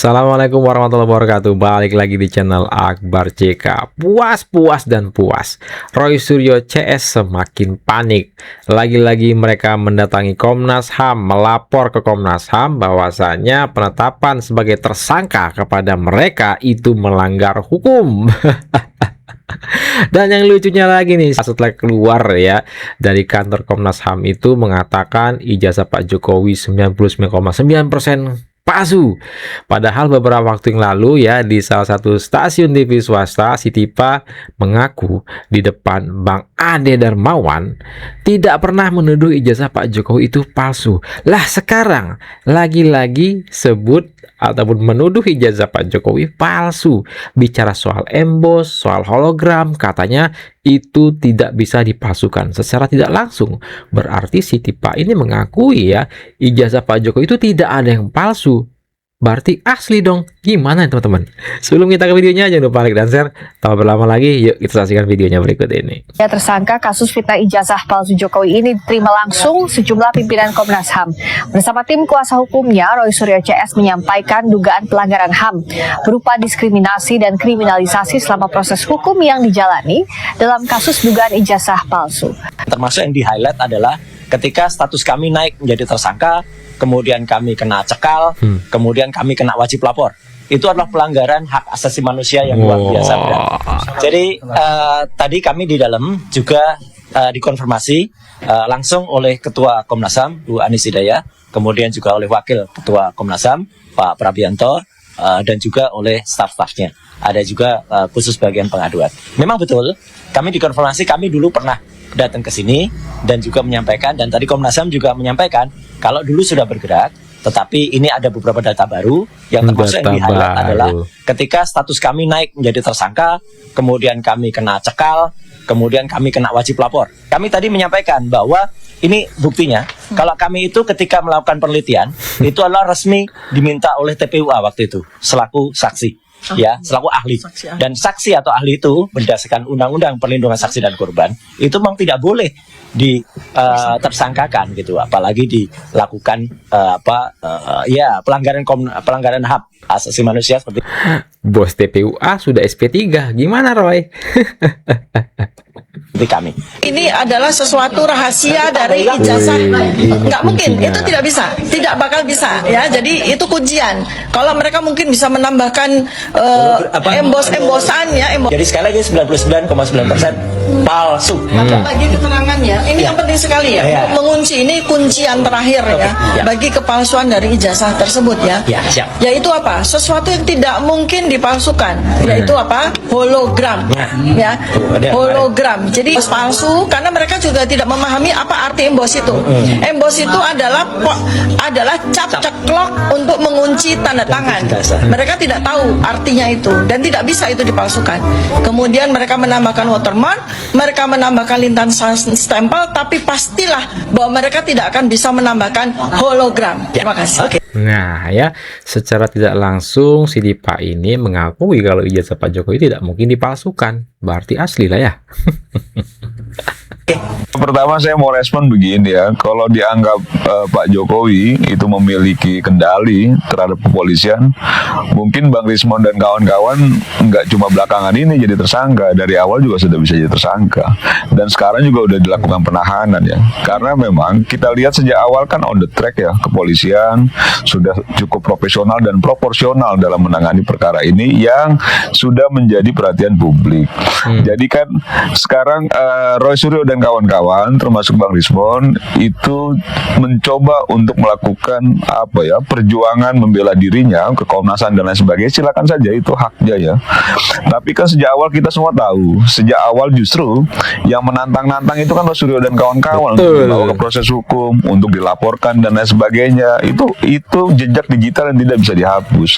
Assalamualaikum warahmatullahi wabarakatuh. Balik lagi di channel Akbar CK. Puas dan puas. Roy Suryo CS semakin panik. Lagi-lagi mereka mendatangi Komnas HAM, melapor ke Komnas HAM bahwasanya penetapan sebagai tersangka kepada mereka itu melanggar hukum. Dan yang lucunya lagi nih, setelah keluar ya dari kantor Komnas HAM itu mengatakan ijazah Pak Jokowi 99,9% palsu. Padahal beberapa waktu yang lalu ya di salah satu stasiun TV swasta, Sitipa mengaku di depan Bang Ade Darmawan tidak pernah menuduh ijazah Pak Jokowi itu palsu. Lah sekarang lagi-lagi sebut ataupun menuduh ijazah Pak Jokowi palsu. Bicara soal embos, soal hologram, katanya itu tidak bisa dipalsukan secara tidak langsung. Berarti Sitipa ini mengakui ya ijazah Pak Jokowi itu tidak ada yang palsu. Berarti asli dong. Gimana teman-teman? Sebelum kita ke videonya, jangan lupa like dan share. Tanpa berlama lagi, yuk kita saksikan videonya berikut ini. Ya, tersangka kasus fitnah ijazah palsu Jokowi ini diterima langsung sejumlah pimpinan Komnas HAM. Bersama tim kuasa hukumnya, Roy Suryo CS menyampaikan dugaan pelanggaran HAM berupa diskriminasi dan kriminalisasi selama proses hukum yang dijalani dalam kasus dugaan ijazah palsu. Termasuk yang di-highlight adalah ketika status kami naik menjadi tersangka, kemudian kami kena cekal, kemudian kami kena wajib lapor. Itu adalah pelanggaran hak asasi manusia yang luar biasa berat. Jadi tadi kami di dalam juga dikonfirmasi langsung oleh Ketua Komnas HAM, Bu Anis Hidayah, kemudian juga oleh Wakil Ketua Komnas HAM, Pak Prabianto, dan juga oleh staf-stafnya. Ada juga khusus bagian pengaduan. Memang betul, kami dikonfirmasi, kami dulu pernah datang ke sini dan juga menyampaikan, dan tadi Komnas HAM juga menyampaikan kalau dulu sudah bergerak, tetapi ini ada beberapa data baru yang termasuk yang di-highlight adalah ketika status kami naik menjadi tersangka, kemudian kami kena cekal, kemudian kami kena wajib lapor. Kami tadi menyampaikan bahwa ini buktinya, kalau kami itu ketika melakukan penelitian, itu adalah resmi diminta oleh TPUA waktu itu, selaku saksi. Ya, selaku ahli. Dan saksi atau ahli itu berdasarkan Undang-Undang Perlindungan Saksi dan Korban itu memang tidak boleh tersangkakan gitu, apalagi dilakukan pelanggaran HAM asasi manusia seperti Bos TPUA sudah SP3. Gimana Roy? kami. Ini adalah sesuatu rahasia dari ijazah. Nggak mungkin, itu tidak bisa, tidak bakal bisa ya. Jadi itu kuncian. Kalau mereka mungkin bisa menambahkan embos-embosan ya. Jadi sekali lagi 99,9% palsu. Bagi keterangannya, ini yang penting sekali ya. Mengunci ini kuncian terakhir ya. Bagi kepalsuan dari ijazah tersebut ya. Siap. Yaitu apa? Sesuatu yang tidak mungkin dipalsukan. Yaitu apa? Hologram. Ya. Hologram. Jadi palsu karena mereka juga tidak memahami apa arti embos itu. Embos itu adalah cap ceklok untuk mengunci tanda tangan. Mereka tidak tahu artinya itu dan tidak bisa itu dipalsukan. Kemudian mereka menambahkan watermark, mereka menambahkan lintan stempel, tapi pastilah bahwa mereka tidak akan bisa menambahkan hologram. Terima kasih. Nah ya, secara tidak langsung Sitipa ini mengakui kalau ijazah Pak Jokowi tidak mungkin dipalsukan. Berarti asli lah ya. Pertama saya mau respon begini ya, kalau dianggap Pak Jokowi itu memiliki kendali terhadap kepolisian, mungkin Bang Rismon dan kawan-kawan nggak cuma belakangan ini jadi tersangka, dari awal juga sudah bisa jadi tersangka, dan sekarang juga udah dilakukan penahanan ya, karena memang kita lihat sejak awal kan on the track ya, kepolisian sudah cukup profesional dan proporsional dalam menangani perkara ini yang sudah menjadi perhatian publik. Jadi kan sekarang Roy Suryo dan kawan-kawan termasuk Bang Rismon itu mencoba untuk melakukan perjuangan membela dirinya ke Komnas HAM dan lain sebagainya, silakan saja, itu haknya ya. Tapi kan sejak awal kita semua tahu, sejak awal justru yang menantang-nantang itu kan Roy Suryo dan kawan-kawan untuk dibawa ke proses hukum, untuk dilaporkan dan lain sebagainya. Itu jejak digital yang tidak bisa dihapus.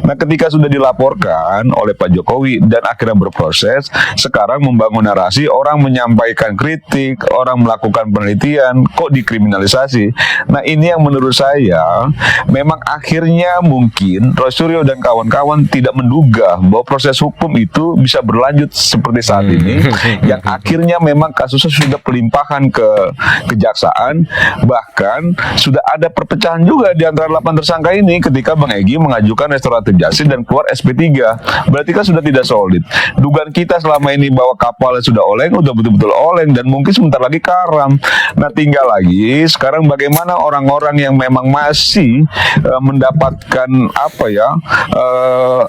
Nah, ketika sudah dilaporkan oleh Pak Jokowi dan akhirnya berproses, sekarang membangun narasi, orang menyampaikan kritik, orang orang melakukan penelitian kok dikriminalisasi. Nah, ini yang menurut saya memang akhirnya mungkin Roy Suryo dan kawan-kawan tidak menduga bahwa proses hukum itu bisa berlanjut seperti saat ini, yang akhirnya memang kasusnya sudah pelimpahan ke kejaksaan, bahkan sudah ada perpecahan juga di antara 8 tersangka ini ketika Bang Egy mengajukan restoratif justice dan keluar SP3. Berarti kan sudah tidak solid. Dugaan kita selama ini bahwa kapalnya sudah oleng, udah betul-betul oleng, dan mungkin sebentar lagi karam. Nah, tinggal lagi sekarang bagaimana orang-orang yang memang masih mendapatkan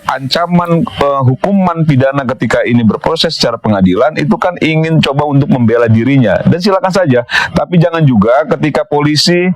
ancaman hukuman pidana ketika ini berproses secara pengadilan, itu kan ingin coba untuk membela dirinya, dan silakan saja. Tapi jangan juga ketika polisi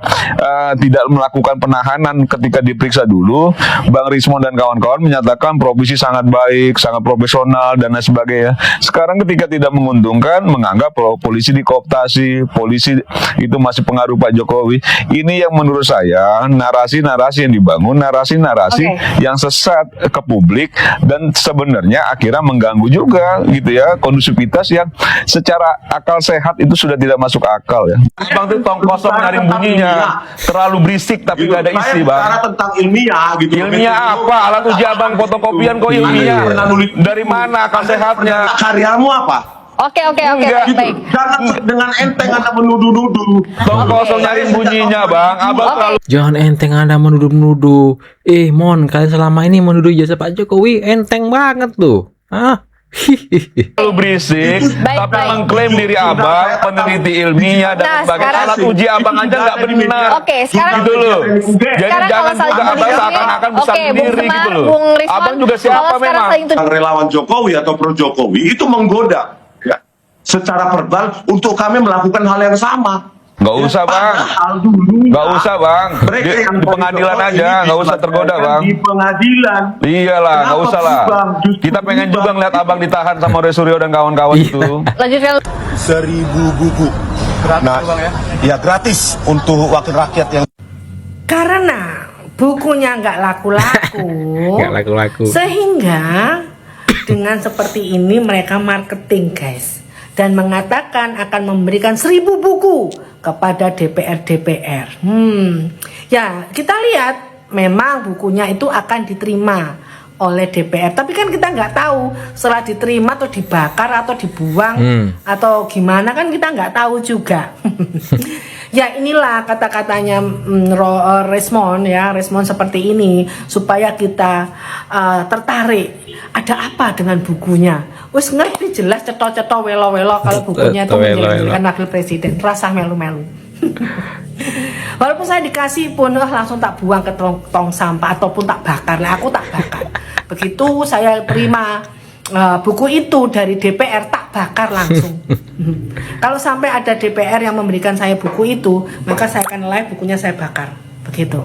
tidak melakukan penahanan ketika diperiksa dulu, Bang Rismon dan kawan-kawan menyatakan provisi sangat baik, sangat profesional dan lain sebagainya. Sekarang ketika tidak menguntungkan, menganggap bahwa polisi dikooptasi, polisi itu masih pengaruh Pak Jokowi. Ini yang menurut saya narasi-narasi yang dibangun, narasi-narasi yang sesat ke publik, dan sebenarnya akhirnya mengganggu juga gitu ya kondusivitas yang secara akal sehat itu sudah tidak masuk akal ya. Bang tuh tong kosong nyari bunyinya, terlalu berisik tapi gak ada isi, Bang. Bicara tentang ilmiah gitu. Ilmiah apa? Alat uji abang fotokopian kok ilmiah? Dari mana akal sehatnya? Karyamu apa? Oke, Enggak. baik. Jangan dengan enteng Anda menuduh-nuduh. Tong kosong nyari bunyinya, Bang. Abang terlalu Jangan enteng Anda menuduh-nuduh. Mon, kalian selama ini menuduh ijazah Pak Jokowi enteng banget tuh. berisik, Baik. tapi mengklaim diri abang peneliti ilmiah dan sebagai sekarang- alat uji abang aja nggak benar. Oke, sekarang- gitu loh. Jadi Sekarang jangan kalau saling juga abang tuding- seakan-akan bisa Oke, Bung sendiri Semar, gitu loh. Bung Rismon, Abang juga kalau siapa sekarang memang? saling tuding- Relawan Jokowi atau pro Jokowi itu menggoda ya, secara verbal untuk kami melakukan hal yang sama. Nggak usah, Bang. Padahal dulu Nggak usah, Bang. mereka Di yang pengadilan Jokowi aja, nggak usah tergoda, Bang. Di pengadilan. Iyalah, nggak Kenapa usah lah. Bang? Justru Kita pengen juga Bang. ngeliat abang ditahan sama Roy Suryo dan kawan-kawan itu. Lanjutkan. 1.000 buku. Nah, ya gratis untuk wakil rakyat yang Karena bukunya nggak laku-laku, Nggak laku-laku. sehingga dengan seperti ini mereka marketing, guys, dan mengatakan akan memberikan 1.000 buku kepada DPR. Ya, kita lihat memang bukunya itu akan diterima oleh DPR, tapi kan kita nggak tahu setelah diterima atau dibakar atau dibuang atau gimana, kan kita nggak tahu juga. Ya, inilah kata-katanya respon seperti ini supaya kita tertarik. Ada apa dengan bukunya? Wes ngerti jelas ceto-ceto welo-welo kalau bukunya itu menjadikan wakil presiden, rasa melu-melu. Walaupun saya dikasih pun langsung tak buang ke tong sampah ataupun tak bakar. Lah aku tak bakar. Begitu saya terima buku itu dari DPR, tak bakar langsung. Kalau sampai ada DPR yang memberikan saya buku itu, maka saya akan live bukunya saya bakar. Begitu.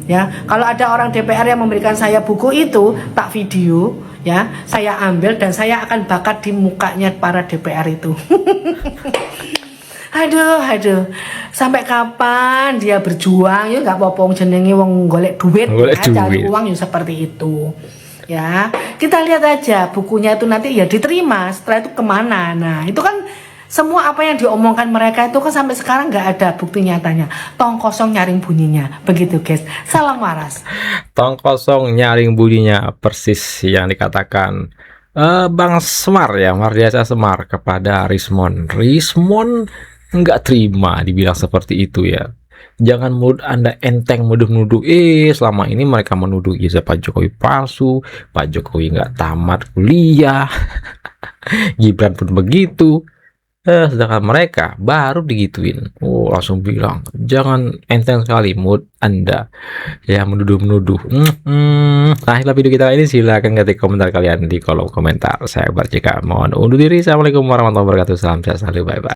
Ya, kalau ada orang DPR yang memberikan saya buku itu, tak video, ya, saya ambil dan saya akan bakar di mukanya para DPR itu. Aduh, sampai kapan dia berjuang? Ya nggak apa-apa, jenenge wong golek duit, cari uang ya seperti itu. Ya, kita lihat aja bukunya itu nanti ya diterima, setelah itu kemana? Nah, itu kan semua apa yang diomongkan mereka itu kan sampai sekarang nggak ada bukti nyatanya. Tong kosong nyaring bunyinya, begitu guys. Salam waras. Tong kosong nyaring bunyinya, persis yang dikatakan Bang Semar ya, Mardiasa Semar kepada Rismon. Rismon nggak terima dibilang seperti itu ya. Jangan mulut Anda enteng menuduh-nuduh. Selama ini mereka menuduh ijazah Pak Jokowi palsu, Pak Jokowi nggak tamat kuliah, Gibran pun begitu. Sedangkan mereka baru digituin. Langsung bilang jangan enteng sekali mood Anda ya menuduh-menuduh. Nah, itulah video kita ini. Silahkan ketik komentar kalian di kolom komentar. Saya Akbar CK mohon undur diri. Assalamualaikum warahmatullahi wabarakatuh. Salam sehat selalu, bye bye.